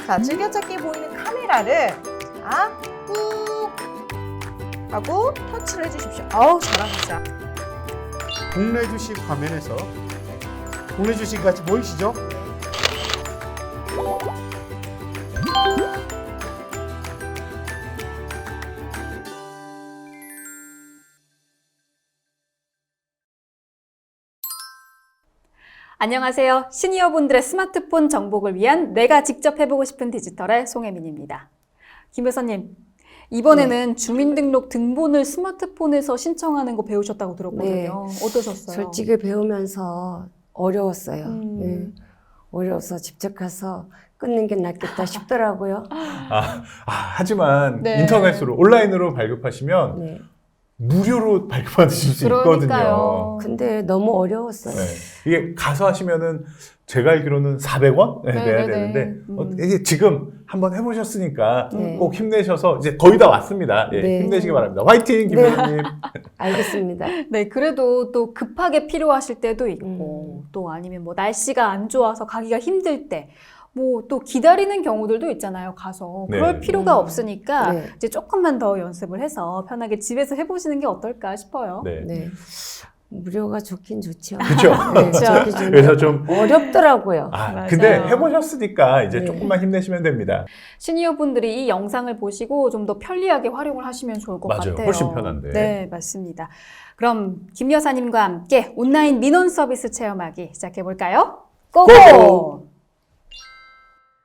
자, 즐겨찾기 보이는 카메라를 자, 꾹 하고 터치를 해주십시오. 어우, 잘하셨어요. 동네 주식 화면에서 동네 주식 같이 보이시죠? 안녕하세요. 시니어분들의 스마트폰 정복을 위한 내가 직접 해보고 싶은 디지털의 송혜민입니다. 김 여사님, 이번에는 주민등록 등본을 스마트폰에서 신청하는 거 배우셨다고 들었거든요. 네. 어떠셨어요? 솔직히 배우면서 어려웠어요. 음. 네. 어려워서 직접 가서 끊는 게 낫겠다 싶더라고요. 하지만 네. 인터넷으로 온라인으로 발급하시면 네. 무료로 발급받으실 수 그러니까요. 있거든요. 근데 너무 어려웠어요. 네. 이게 가서 하시면은 제가 알기로는 400원 내야 네네네. 되는데 이게 지금 한번 해보셨으니까 네. 꼭 힘내셔서 이제 거의 다 왔습니다. 예, 네. 힘내시기 바랍니다. 화이팅 김 네. 회장님. 알겠습니다. 네, 그래도 또 급하게 필요하실 때도 있고, 또 아니면 뭐 날씨가 안 좋아서 가기가 힘들 때, 뭐 또 기다리는 경우들도 있잖아요, 가서. 네. 그럴 필요가 없으니까 네. 이제 조금만 더 연습을 해서 편하게 집에서 해보시는 게 어떨까 싶어요. 네. 네. 무료가 좋긴 좋죠. 그렇죠. 네, 좋긴 좋은데 그래서 좀 어렵더라고요. 맞아요. 근데 해보셨으니까 이제 네. 조금만 힘내시면 됩니다. 시니어분들이 이 영상을 보시고 좀 더 편리하게 활용을 하시면 좋을 것 맞아요. 같아요. 훨씬 편한데. 네, 맞습니다. 그럼 김 여사님과 함께 온라인 민원 서비스 체험하기 시작해볼까요? 고고! 고고!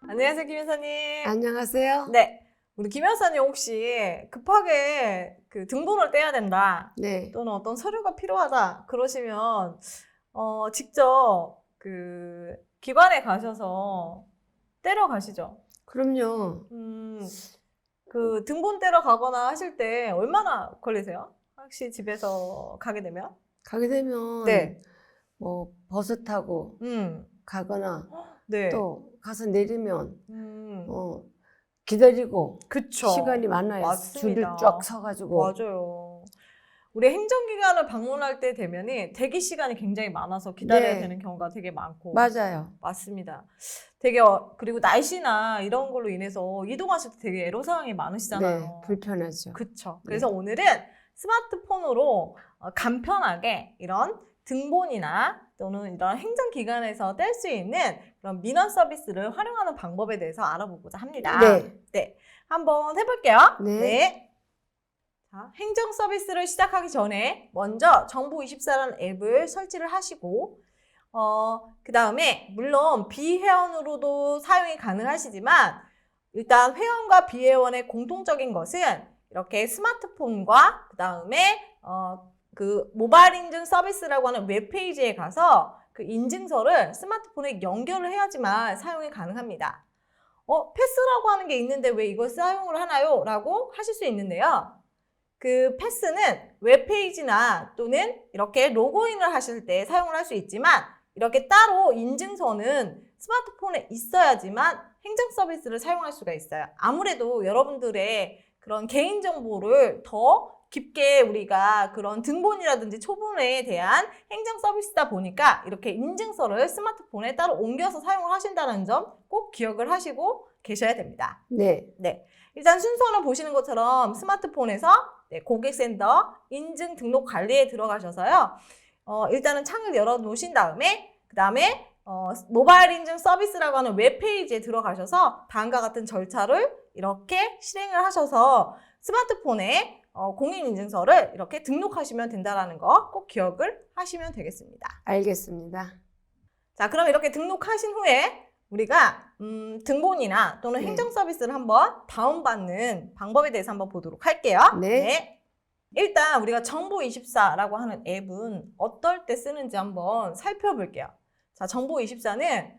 안녕하세요, 김 여사님. 안녕하세요. 네. 우리 김 여사님 혹시 급하게 그 등본을 떼야 된다. 네. 또는 어떤 서류가 필요하다. 그러시면, 직접 그 기관에 가셔서 떼러 가시죠. 그럼요. 그 등본 떼러 가거나 하실 때 얼마나 걸리세요? 혹시 집에서 가게 되면? 가게 되면 네. 뭐 버스 타고 가거나 네. 또 가서 내리면 음, 기다리고 그쵸. 시간이 많아요. 맞습니다. 줄을 쫙 서가지고. 맞아요. 우리 행정기관을 방문할 때 되면은 대기 시간이 굉장히 많아서 기다려야 네. 되는 경우가 되게 많고. 맞아요. 맞습니다. 되게 그리고 날씨나 이런 걸로 인해서 이동하실 때 되게 애로사항이 많으시잖아요. 네, 불편하죠. 그쵸. 그래서 오늘은 스마트폰으로 간편하게 이런 등본이나 또는 이런 행정기관에서 뗄 수 있는 그런 민원 서비스를 활용하는 방법에 대해서 알아보고자 합니다. 네. 한번 해볼게요. 네. 자, 행정 서비스를 시작하기 전에 먼저 정부24라는 앱을 설치를 하시고 그 다음에 물론 비회원으로도 사용이 가능하시지만 일단 회원과 비회원의 공통적인 것은 이렇게 스마트폰과 그 다음에 그 모바일 인증 서비스라고 하는 웹페이지에 가서 그 인증서를 스마트폰에 연결을 해야지만 사용이 가능합니다. 패스라고 하는 게 있는데 왜 이걸 사용을 하나요? 라고 하실 수 있는데요. 그 패스는 웹페이지나 또는 이렇게 로그인을 하실 때 사용을 할 수 있지만 이렇게 따로 인증서는 스마트폰에 있어야지만 행정 서비스를 사용할 수가 있어요. 아무래도 여러분들의 그런 개인정보를 더 깊게 우리가 그런 등본이라든지 초본에 대한 행정 서비스다 보니까 이렇게 인증서를 스마트폰에 따로 옮겨서 사용을 하신다는 점 꼭 기억을 하시고 계셔야 됩니다. 네. 일단 순서는 보시는 것처럼 스마트폰에서 고객센터 인증 등록 관리에 들어가셔서요. 일단은 창을 열어 놓으신 다음에 그 다음에 모바일 인증 서비스라고 하는 웹페이지에 들어가셔서 다음과 같은 절차를 이렇게 실행을 하셔서 스마트폰에 공인인증서를 이렇게 등록하시면 된다는 거 꼭 기억을 하시면 되겠습니다. 알겠습니다. 자, 그럼 이렇게 등록하신 후에 우리가 등본이나 또는 네. 행정 서비스를 한번 다운받는 방법에 대해서 한번 보도록 할게요. 네. 일단 우리가 정보24라고 하는 앱은 어떨 때 쓰는지 한번 살펴볼게요. 자, 정보24는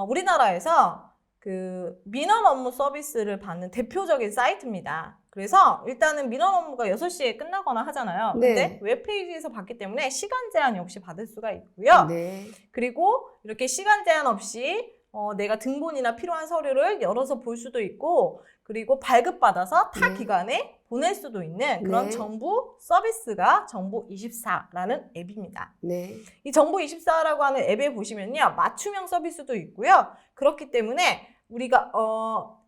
우리나라에서 그 민원 업무 서비스를 받는 대표적인 사이트입니다. 그래서 일단은 민원 업무가 6시에 끝나거나 하잖아요. 네. 근데 웹페이지에서 받기 때문에 시간 제한 없이 받을 수가 있고요. 네. 그리고 이렇게 시간 제한 없이 내가 등본이나 필요한 서류를 열어서 볼 수도 있고 그리고 발급받아서 타 네. 기관에 보낼 수도 있는 그런 네. 정부 서비스가 정보24라는 앱입니다. 네. 이 정보24라고 하는 앱에 보시면요. 맞춤형 서비스도 있고요. 그렇기 때문에 우리가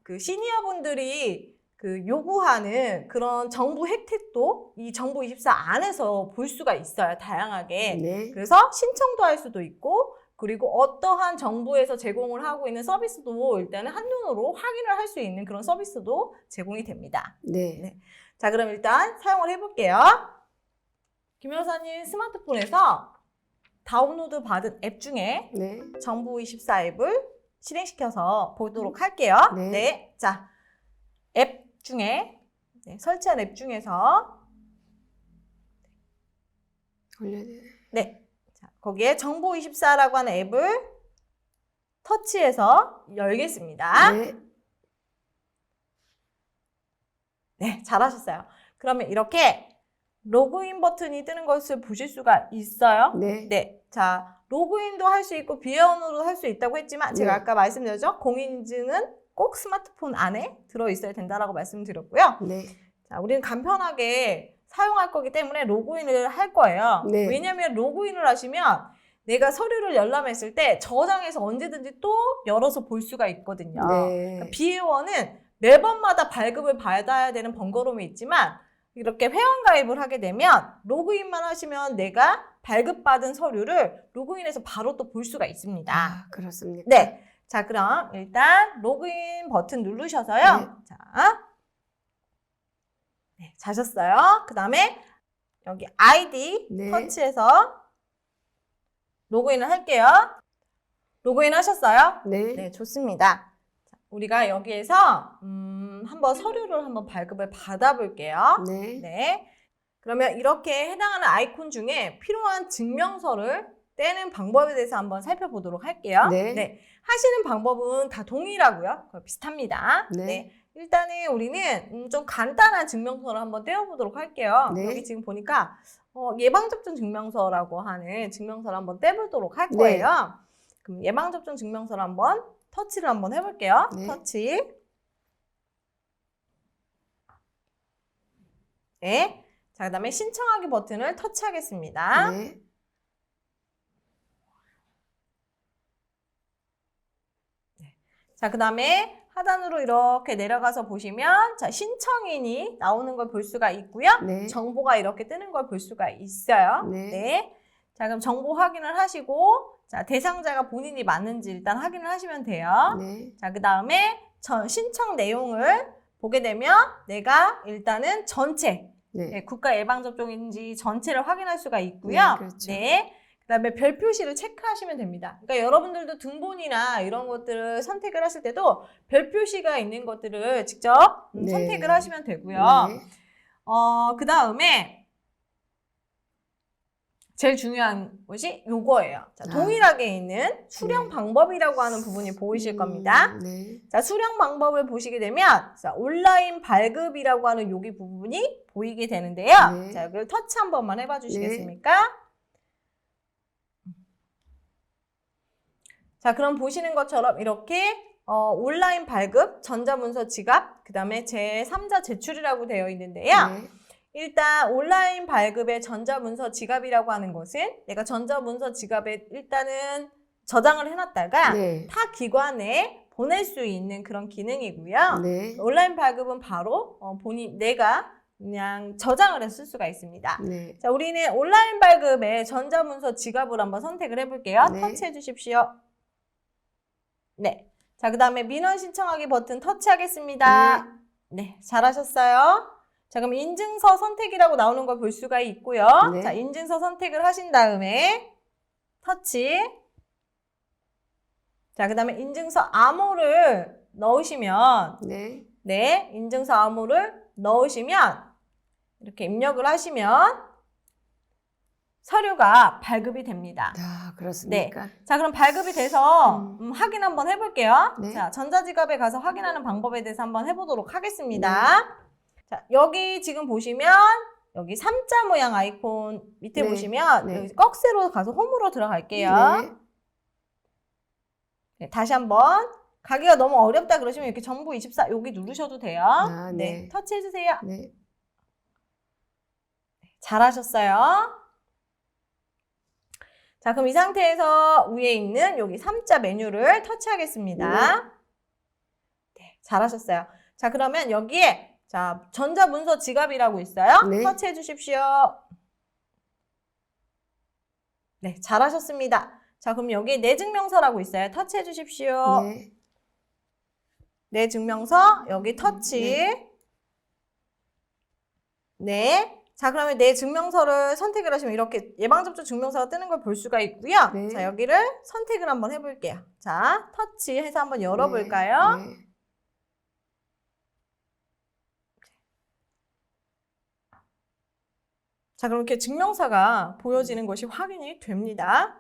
그 시니어분들이 그 요구하는 그런 정부 혜택도 이 정부24 안에서 볼 수가 있어요. 다양하게. 네. 그래서 신청도 할 수도 있고 그리고 어떠한 정부에서 제공을 하고 있는 서비스도 일단은 한눈으로 확인을 할 수 있는 그런 서비스도 제공이 됩니다. 네. 네. 자, 그럼 일단 사용을 해볼게요. 김 여사님 스마트폰에서 다운로드 받은 앱 중에 네. 정부24 앱을 실행시켜서 보도록 할게요. 네. 네. 자, 앱 중에 설치한 앱 중에서 올려야 돼. 네. 자, 거기에 정부24라고 하는 앱을 터치해서 열겠습니다. 네. 네, 잘하셨어요. 그러면 이렇게 로그인 버튼이 뜨는 것을 보실 수가 있어요. 네. 네. 자, 로그인도 할 수 있고 비회원으로도 할 수 있다고 했지만 제가 네. 아까 말씀드렸죠. 공인인증은 꼭 스마트폰 안에 들어있어야 된다라고 말씀드렸고요. 네. 자, 우리는 간편하게 사용할 거기 때문에 로그인을 할 거예요. 네. 왜냐하면 로그인을 하시면 내가 서류를 열람했을 때 저장해서 언제든지 또 열어서 볼 수가 있거든요. 네. 그러니까 비회원은 매번마다 발급을 받아야 되는 번거로움이 있지만 이렇게 회원가입을 하게 되면 로그인만 하시면 내가 발급받은 서류를 로그인해서 바로 또 볼 수가 있습니다. 아, 그렇습니까? 네. 자, 그럼 일단 로그인 버튼 누르셔서요. 네. 자, 네, 자셨어요. 그 다음에 여기 아이디 네. 터치해서 로그인을 할게요. 로그인 하셨어요? 네. 네, 좋습니다. 자, 우리가 여기에서 한번 서류를 한번 발급을 받아볼게요. 네. 네. 그러면 이렇게 해당하는 아이콘 중에 필요한 증명서를 떼는 방법에 대해서 한번 살펴보도록 할게요. 네. 하시는 방법은 다 동일하고요. 비슷합니다. 네. 일단은 우리는 좀 간단한 증명서를 한번 떼어보도록 할게요. 네. 여기 지금 보니까 예방접종 증명서라고 하는 증명서를 한번 떼보도록 할 네. 거예요. 그럼 예방접종 증명서를 한번 터치를 한번 해볼게요. 네. 터치. 네. 자, 그 다음에 신청하기 버튼을 터치하겠습니다. 네. 자, 그 다음에 하단으로 이렇게 내려가서 보시면 자, 신청인이 나오는 걸 볼 수가 있고요. 네. 정보가 이렇게 뜨는 걸 볼 수가 있어요. 네. 자, 그럼 정보 확인을 하시고 자, 대상자가 본인이 맞는지 일단 확인을 하시면 돼요. 네. 자, 그 다음에 신청 내용을 보게 되면 내가 일단은 전체 네. 국가 예방접종인지 전체를 확인할 수가 있고요. 네, 그렇죠. 네. 그다음에 별 표시를 체크하시면 됩니다. 그러니까 여러분들도 등본이나 이런 것들을 선택을 하실 때도 별 표시가 있는 것들을 직접 네. 선택을 하시면 되고요. 네. 그다음에 제일 중요한 것이 요거예요. 자, 아. 동일하게 있는 수령 네. 방법이라고 하는 부분이 보이실 겁니다. 네. 자, 수령 방법을 보시게 되면 자, 온라인 발급이라고 하는 여기 부분이 보이게 되는데요. 네. 자, 여기를 터치 한 번만 해봐 주시겠습니까? 자, 그럼 보시는 것처럼 이렇게 온라인 발급, 전자문서 지갑, 그 다음에 제3자 제출이라고 되어 있는데요. 네. 일단 온라인 발급의 전자문서 지갑이라고 하는 것은 내가 전자문서 지갑에 일단은 저장을 해놨다가 네. 타 기관에 보낼 수 있는 그런 기능이고요. 네. 온라인 발급은 바로 내가 그냥 저장을 해서 쓸 수가 있습니다. 네. 자, 우리는 온라인 발급의 전자문서 지갑을 한번 선택을 해볼게요. 네. 터치해 주십시오. 네. 자, 그 다음에 민원 신청하기 버튼 터치하겠습니다. 네, 잘하셨어요. 자, 그럼 인증서 선택이라고 나오는 걸 볼 수가 있고요. 네. 자, 인증서 선택을 하신 다음에 터치. 자, 그 다음에 인증서 암호를 넣으시면 네. 네, 인증서 암호를 넣으시면 이렇게 입력을 하시면 서류가 발급이 됩니다. 아, 그렇습니까? 자, 그럼 발급이 돼서 확인 한번 해볼게요. 네. 자, 전자지갑에 가서 확인하는 방법에 대해서 한번 해보도록 하겠습니다. 자, 여기 지금 보시면 여기 3자 모양 아이콘 밑에 네. 보시면 네. 여기 꺽쇠로 가서 홈으로 들어갈게요. 네. 네, 다시 한번 가기가 너무 어렵다 그러시면 이렇게 정부24 여기 누르셔도 돼요. 아, 네. 터치해주세요. 네. 잘하셨어요. 자, 그럼 이 상태에서 위에 있는 여기 3자 메뉴를 터치하겠습니다. 잘하셨어요. 자, 그러면 여기에 자, 전자문서 지갑이라고 있어요. 네. 터치해 주십시오. 네, 잘하셨습니다. 자, 그럼 여기 내 증명서라고 있어요. 터치해 주십시오. 네. 내 증명서 여기 터치. 네. 자, 그러면 내 증명서를 선택을 하시면 이렇게 예방접종 증명서가 뜨는 걸 볼 수가 있고요. 네. 자, 여기를 선택을 한번 해볼게요. 자, 터치해서 한번 열어볼까요? 네. 자, 그럼 이렇게 증명서가 보여지는 것이 확인이 됩니다.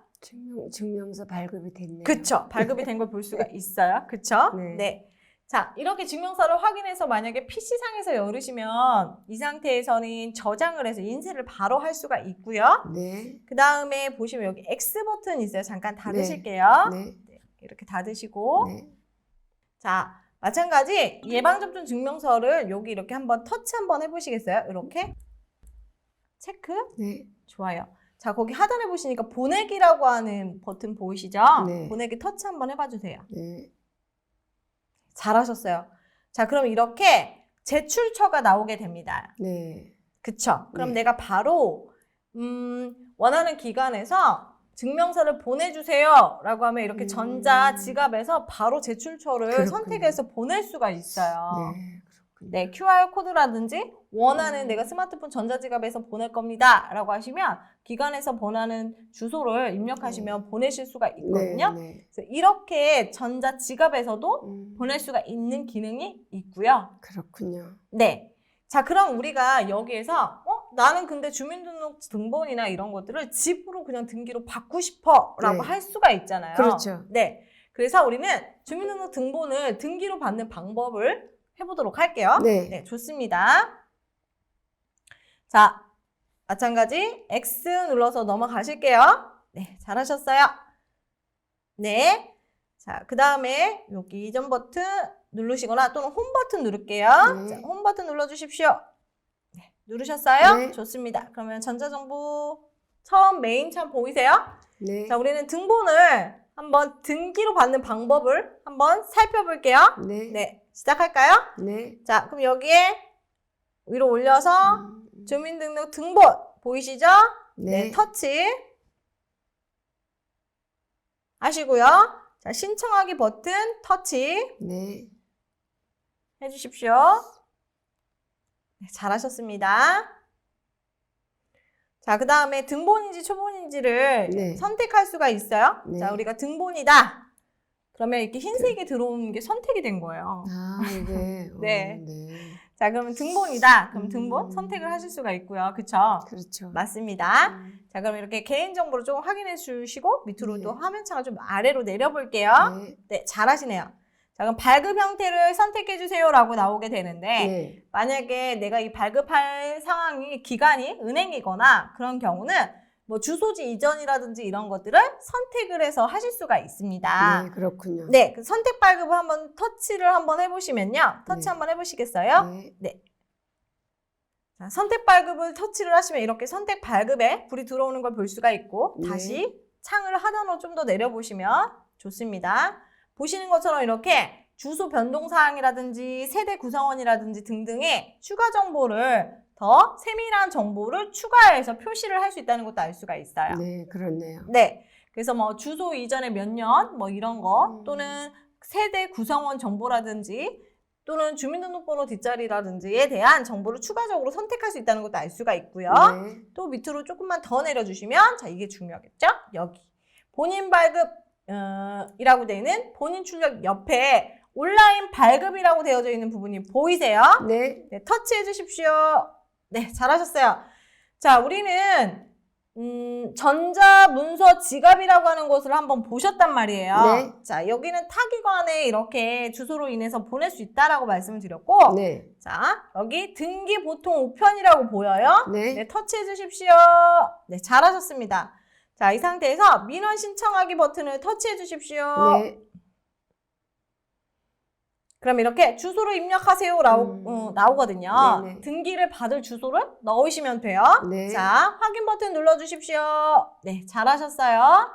증명서 발급이 됐네요. 그쵸? 발급이 된 걸 볼 수가 있어요. 그쵸? 네. 네. 자, 이렇게 증명서를 확인해서 만약에 PC상에서 열으시면 이 상태에서는 저장을 해서 인쇄를 바로 할 수가 있고요. 네. 그 다음에 보시면 여기 X 버튼 있어요. 잠깐 네. 닫으실게요. 네. 이렇게 닫으시고. 네. 자, 마찬가지 예방접종 증명서를 여기 이렇게 한번 터치 한번 해보시겠어요? 이렇게. 체크. 네. 좋아요. 자, 거기 하단에 보시니까 보내기라고 하는 버튼 보이시죠? 네. 보내기 터치 한번 해봐 주세요. 네. 잘하셨어요. 자, 그럼 이렇게 제출처가 나오게 됩니다. 네. 그쵸? 그럼 네. 내가 바로 원하는 기관에서 증명서를 보내주세요 라고 하면 이렇게 전자 지갑에서 바로 제출처를 그렇군요. 선택해서 보낼 수가 있어요. 네. 그렇군요. 네, QR코드라든지 원하는 내가 스마트폰 전자지갑에서 보낼 겁니다 라고 하시면 기관에서 원하는 주소를 입력하시면 보내실 수가 있거든요. 네. 그래서 이렇게 전자지갑에서도 네. 보낼 수가 있는 기능이 있고요. 그렇군요. 네. 자, 그럼 우리가 여기에서 나는 근데 주민등록 등본이나 이런 것들을 집으로 그냥 등기로 받고 싶어 라고 네. 할 수가 있잖아요. 그렇죠. 네. 그래서 우리는 주민등록 등본을 등기로 받는 방법을 해보도록 할게요. 네. 좋습니다. 자, 마찬가지 X 눌러서 넘어가실게요. 네, 잘하셨어요. 네. 자, 그 다음에 여기 이전 버튼 누르시거나 또는 홈 버튼 누를게요. 네. 자, 홈 버튼 눌러주십시오. 네, 누르셨어요? 네. 좋습니다. 그러면 전자정보 처음 메인 창 보이세요? 네. 자, 우리는 등본을 한번 등기로 받는 방법을 한번 살펴볼게요. 네. 네, 시작할까요? 네. 자, 그럼 여기에 위로 올려서 주민등록 등본 보이시죠? 네. 터치 하시고요. 자, 신청하기 버튼 터치 네. 해주십시오. 네, 잘하셨습니다. 자, 그 다음에 등본인지 초본인지를 네. 선택할 수가 있어요. 네. 자, 우리가 등본이다. 그러면 이렇게 흰색이 들어오는 게 선택이 된 거예요. 아, 이게. 네. 네. 자, 그러면 등본이다. 그럼 등본 선택을 하실 수가 있고요. 그쵸? 그렇죠. 맞습니다. 자, 그럼 이렇게 개인정보를 조금 확인해 주시고 밑으로 네. 또 화면창을 좀 아래로 내려볼게요. 네. 네, 잘하시네요. 자, 그럼 발급 형태를 선택해 주세요 라고 나오게 되는데 네. 만약에 내가 이 발급할 상황이 기관이 은행이거나 그런 경우는 뭐 주소지 이전이라든지 이런 것들을 선택을 해서 하실 수가 있습니다. 네, 그렇군요. 네, 그 선택 발급을 한번 터치를 한번 해보시면요. 터치 네. 한번 해보시겠어요? 네. 자, 선택 발급을 터치를 하시면 이렇게 선택 발급에 불이 들어오는 걸 볼 수가 있고 네. 다시 창을 하단으로 좀 더 내려보시면 좋습니다. 보시는 것처럼 이렇게 주소 변동사항이라든지 세대 구성원이라든지 등등의 추가 정보를 더 세밀한 정보를 추가해서 표시를 할 수 있다는 것도 알 수가 있어요. 네, 그렇네요. 네. 그래서 뭐 주소 이전에 몇 년 뭐 이런 거 또는 세대 구성원 정보라든지 또는 주민등록번호 뒷자리라든지에 대한 정보를 추가적으로 선택할 수 있다는 것도 알 수가 있고요. 네. 또 밑으로 조금만 더 내려주시면 자 이게 중요하겠죠? 여기 본인 발급 이라고 되어 있는 본인 출력 옆에 온라인 발급이라고 되어져 있는 부분이 보이세요? 네. 네, 터치해 주십시오. 네, 잘하셨어요. 자, 우리는 전자문서 지갑이라고 하는 것을 한번 보셨단 말이에요. 네. 자, 여기는 타기관에 이렇게 주소로 인해서 보낼 수 있다라고 말씀을 드렸고 네. 자, 여기 등기 보통 우편이라고 보여요. 네. 네, 터치해 주십시오. 네, 잘하셨습니다. 자, 이 상태에서 민원 신청하기 버튼을 터치해 주십시오. 네. 그럼 이렇게 주소를 입력하세요 나오거든요. 네네. 등기를 받을 주소를 넣으시면 돼요. 네. 자, 확인 버튼 눌러주십시오. 네, 잘하셨어요.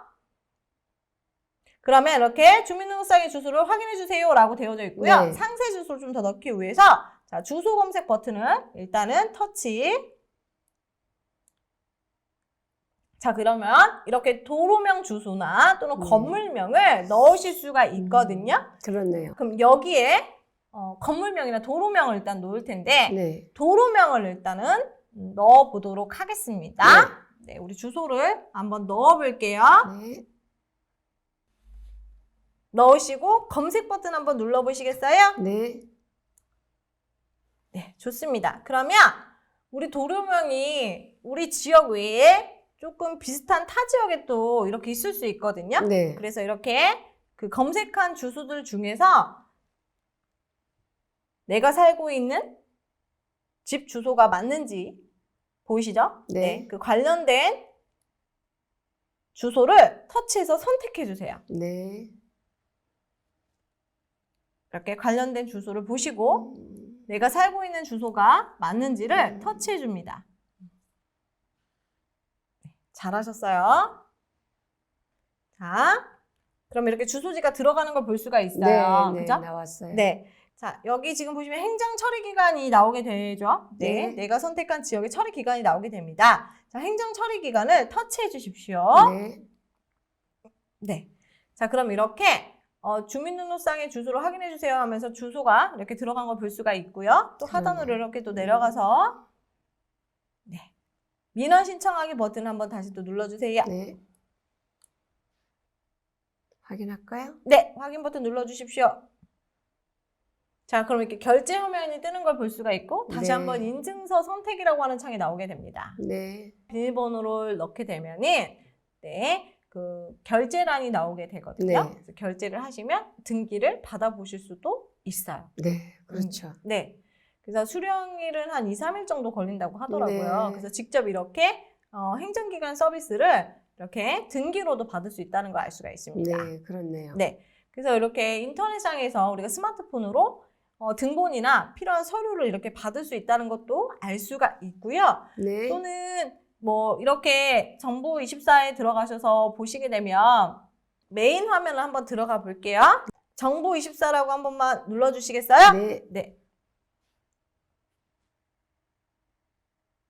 그러면 이렇게 주민등록상의 주소를 확인해 주세요라고 되어져 있고요. 네. 상세 주소를 좀 더 넣기 위해서 자, 주소 검색 버튼을 일단은 터치. 자, 그러면 이렇게 도로명 주소나 또는 네. 건물명을 넣으실 수가 있거든요. 그렇네요. 그럼 여기에 건물명이나 도로명을 일단 놓을 텐데 네. 도로명을 일단은 넣어보도록 하겠습니다. 네, 우리 주소를 한번 넣어볼게요. 네. 넣으시고 검색 버튼 한번 눌러보시겠어요? 네. 네, 좋습니다. 그러면 우리 도로명이 우리 지역 외에 조금 비슷한 타 지역에 또 이렇게 있을 수 있거든요. 네. 그래서 이렇게 그 검색한 주소들 중에서 내가 살고 있는 집 주소가 맞는지 보이시죠? 네. 그 관련된 주소를 터치해서 선택해 주세요. 네. 이렇게 관련된 주소를 보시고 내가 살고 있는 주소가 맞는지를 터치해 줍니다. 잘하셨어요. 자, 그럼 이렇게 주소지가 들어가는 걸 볼 수가 있어요. 네. 그죠? 나왔어요. 네. 자, 여기 지금 보시면 행정 처리 기간이 나오게 되죠. 네. 네. 내가 선택한 지역의 처리 기간이 나오게 됩니다. 자, 행정 처리 기간을 터치해 주십시오. 네. 네. 자, 그럼 이렇게 주민등록상의 주소를 확인해 주세요 하면서 주소가 이렇게 들어간 걸 볼 수가 있고요. 또 하단으로 이렇게 또 내려가서 네. 민원 신청하기 버튼 한번 다시 또 눌러주세요. 네. 확인할까요? 네, 확인 버튼 눌러주십시오. 자, 그럼 이렇게 결제 화면이 뜨는 걸 볼 수가 있고 다시 네. 한번 인증서 선택이라고 하는 창이 나오게 됩니다. 네. 비밀번호를 넣게 되면은 네, 그 결제란이 나오게 되거든요. 네. 그래서 결제를 하시면 등기를 받아보실 수도 있어요. 네. 그렇죠. 네. 그래서 수령일은 한 2, 3일 정도 걸린다고 하더라고요. 네. 그래서 직접 이렇게 행정기관 서비스를 이렇게 등기로도 받을 수 있다는 걸 알 수가 있습니다. 네. 그렇네요. 네. 그래서 이렇게 인터넷상에서 우리가 스마트폰으로 등본이나 필요한 서류를 이렇게 받을 수 있다는 것도 알 수가 있고요. 네. 또는 뭐 이렇게 정부24에 들어가셔서 보시게 되면 메인 화면을 한번 들어가 볼게요. 정부24라고 한 번만 눌러주시겠어요? 네. 네.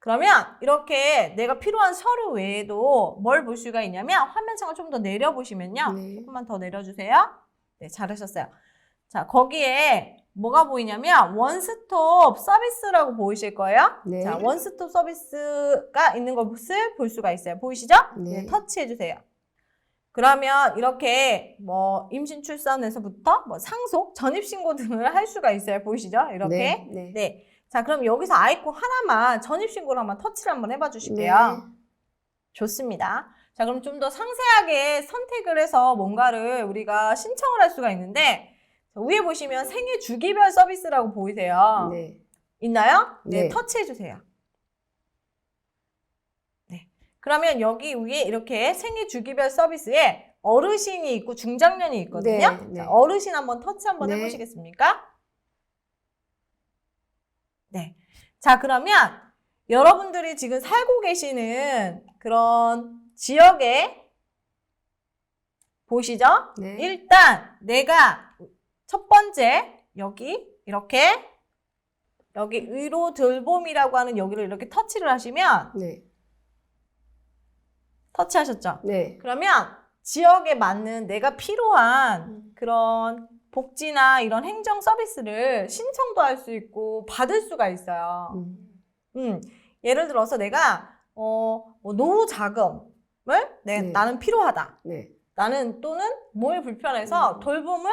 그러면 이렇게 내가 필요한 서류 외에도 뭘 볼 수가 있냐면 화면창을 좀 더 내려보시면요. 네. 조금만 더 내려주세요. 네, 잘하셨어요. 자, 거기에 뭐가 보이냐면 원스톱 서비스라고 보이실 거예요. 네. 자, 원스톱 서비스가 있는 것을 볼 수가 있어요. 보이시죠? 네. 네, 터치해주세요. 그러면 이렇게 뭐 임신 출산에서부터 뭐 상속, 전입신고 등을 할 수가 있어요. 보이시죠? 이렇게. 네. 네. 네. 자, 그럼 여기서 아이콘 하나만 전입신고를 한번 터치를 한번 해봐 주실게요. 네. 좋습니다. 자, 그럼 좀 더 상세하게 선택을 해서 뭔가를 우리가 신청을 할 수가 있는데 위에 보시면 생애 주기별 서비스라고 보이세요. 네. 있나요? 네, 네. 터치해 주세요. 네. 그러면 여기 위에 이렇게 생애 주기별 서비스에 어르신이 있고 중장년이 있거든요. 네, 네. 자, 어르신 한번 터치 한번 네. 해보시겠습니까? 네. 자, 그러면 여러분들이 지금 살고 계시는 그런 지역에 보시죠? 네. 일단 내가 첫 번째 여기 이렇게 여기 의료 돌봄이라고 하는 여기를 이렇게 터치를 하시면 네. 터치하셨죠? 네. 그러면 지역에 맞는 내가 필요한 그런 복지나 이런 행정 서비스를 신청도 할 수 있고 받을 수가 있어요. 예를 들어서 내가 뭐 노후 자금을 네. 나는 필요하다. 네. 나는 또는 몸이 불편해서 돌봄을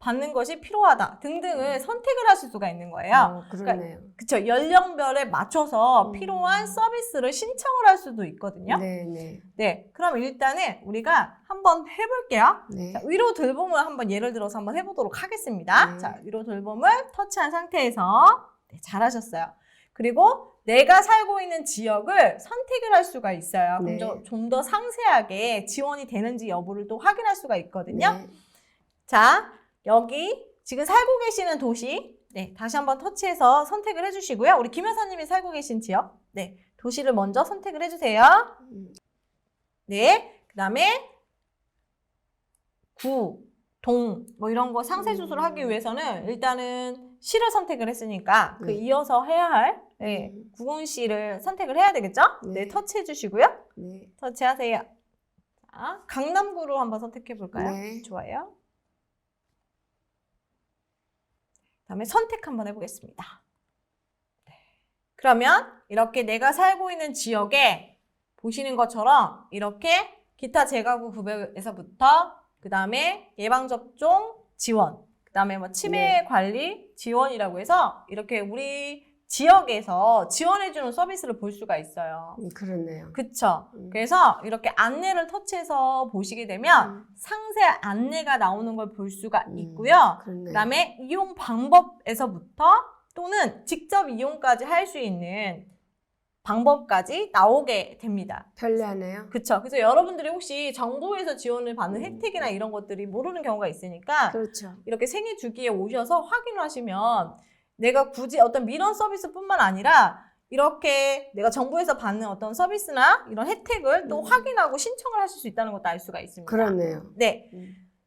받는 것이 필요하다 등등을 선택을 하실 수가 있는 거예요. 그러네요. 그쵸. 연령별에 맞춰서 음. 필요한 서비스를 신청을 할 수도 있거든요. 네. 네. 네. 그럼 일단은 우리가 한번 해볼게요. 네. 자, 위로 돌봄을 한번 예를 들어서 한번 해보도록 하겠습니다. 네. 자, 위로 돌봄을 터치한 상태에서 네, 잘하셨어요. 그리고 내가 살고 있는 지역을 선택을 할 수가 있어요. 네. 그럼 좀 더 상세하게 지원이 되는지 여부를 또 확인할 수가 있거든요. 네. 자, 여기 지금 살고 계시는 도시, 네, 다시 한번 터치해서 선택을 해주시고요. 우리 김 여사님이 살고 계신 지역, 네, 도시를 먼저 선택을 해주세요. 네, 그 다음에 구, 동, 뭐 이런 거 상세 주소를 하기 위해서는 일단은 시를 선택을 했으니까 그 네. 이어서 해야 할 구군시를 선택을 해야 되겠죠? 네. 네, 터치해 주시고요. 네. 터치하세요. 자, 강남구로 한번 선택해 볼까요? 네. 좋아요. 그다음에 선택 한번 해보겠습니다. 네. 그러면 이렇게 내가 살고 있는 지역에 보시는 것처럼 이렇게 기타 재가구 구별에서부터 그 다음에 예방접종 지원, 그 다음에 뭐 치매 네. 관리 지원이라고 해서 이렇게 우리 지역에서 지원해주는 서비스를 볼 수가 있어요. 그렇네요. 그쵸? 음. 그래서 이렇게 안내를 터치해서 보시게 되면 상세 안내가 나오는 걸 볼 수가 있고요. 그렇네요. 그 다음에 이용 방법에서부터 또는 직접 이용까지 할 수 있는 방법까지 나오게 됩니다. 편리하네요. 그쵸? 그래서 여러분들이 혹시 정부에서 지원을 받는 혜택이나 이런 것들이 모르는 경우가 있으니까 그렇죠. 이렇게 생애 주기에 오셔서 확인을 하시면 내가 굳이 어떤 민원 서비스뿐만 아니라 이렇게 내가 정부에서 받는 어떤 서비스나 이런 혜택을 또 확인하고 신청을 하실 수 있다는 것도 알 수가 있습니다. 그렇네요. 네.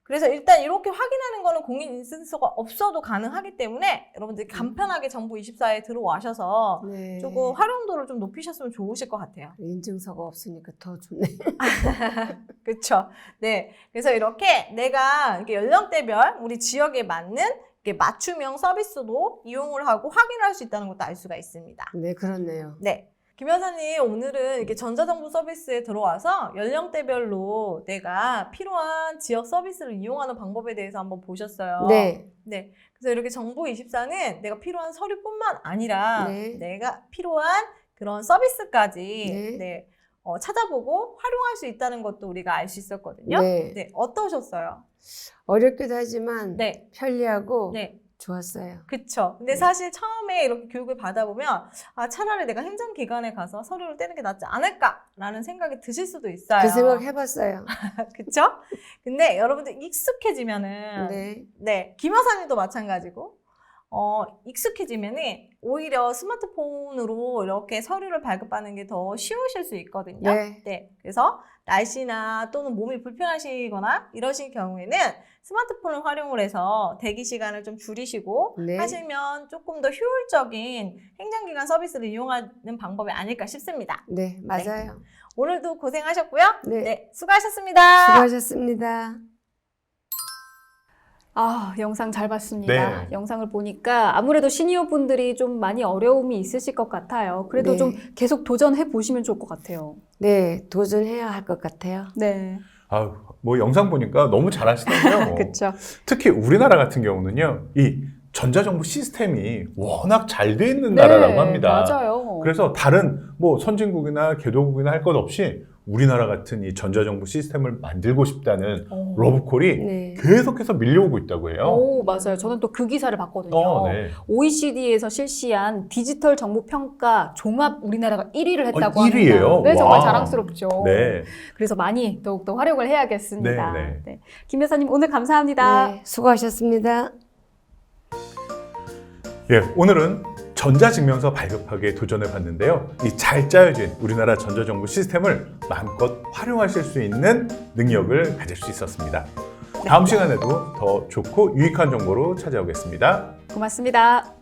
그래서 일단 이렇게 확인하는 거는 공인인증서가 없어도 가능하기 때문에 여러분들이 간편하게 정부24에 들어와셔서 네. 조금 활용도를 좀 높이셨으면 좋으실 것 같아요. 인증서가 없으니까 더 좋네. 그렇죠. 네. 그래서 이렇게 내가 이렇게 연령대별 우리 지역에 맞는 이렇게 맞춤형 서비스도 이용을 하고 확인을 할 수 있다는 것도 알 수가 있습니다. 네, 그렇네요. 네. 김 여사님, 오늘은 이렇게 전자정부 서비스에 들어와서 연령대별로 내가 필요한 지역 서비스를 이용하는 방법에 대해서 한번 보셨어요. 네. 네. 그래서 이렇게 정부24는 내가 필요한 서류뿐만 아니라 네. 내가 필요한 그런 서비스까지 네. 네, 찾아보고 활용할 수 있다는 것도 우리가 알 수 있었거든요. 네. 네. 어떠셨어요? 어렵기도 하지만 네. 편리하고 네. 좋았어요. 그쵸. 근데 네. 사실 처음에 이렇게 교육을 받아보면 아, 차라리 내가 행정기관에 가서 서류를 떼는 게 낫지 않을까라는 생각이 드실 수도 있어요. 그 생각 해봤어요. 그쵸? 근데 여러분들 익숙해지면은 네. 김 여사님도 마찬가지고 익숙해지면은 오히려 스마트폰으로 이렇게 서류를 발급하는 게 더 쉬우실 수 있거든요. 네. 그래서 날씨나 또는 몸이 불편하시거나 이러실 경우에는 스마트폰을 활용을 해서 대기 시간을 좀 줄이시고 네. 하시면 조금 더 효율적인 행정기관 서비스를 이용하는 방법이 아닐까 싶습니다. 네, 맞아요. 오늘도 고생하셨고요. 네. 수고하셨습니다. 수고하셨습니다. 아, 영상 잘 봤습니다. 네. 영상을 보니까 아무래도 시니어 분들이 좀 많이 어려움이 있으실 것 같아요. 그래도 네. 좀 계속 도전해 보시면 좋을 것 같아요. 네, 도전해야 할 것 같아요. 네. 아, 뭐 영상 보니까 너무 잘하시더라고요. 그렇죠. 특히 우리나라 같은 경우는요, 이 전자정부 시스템이 워낙 잘 돼 있는 나라라고 합니다. 맞아요. 그래서 다른 뭐 선진국이나 개도국이나 할 것 없이 우리나라 같은 이 전자정부 시스템을 만들고 싶다는 러브콜이 네. 계속해서 밀려오고 있다고 해요. 오, 맞아요. 저는 또 그 기사를 봤거든요. 네. OECD에서 실시한 디지털 정보 평가 종합 우리나라가 1위를 했다고 1위예요? 합니다. 네, 정말 와. 자랑스럽죠. 네. 그래서 많이 더욱더 활용을 해야겠습니다. 네, 네. 김 여사님 오늘 감사합니다. 네, 수고하셨습니다. 예, 오늘은 전자증명서 발급하기에 도전해 봤는데요. 이 잘 짜여진 우리나라 전자정부 시스템을 마음껏 활용하실 수 있는 능력을 가질 수 있었습니다. 다음 시간에도 더 좋고 유익한 정보로 찾아오겠습니다. 고맙습니다.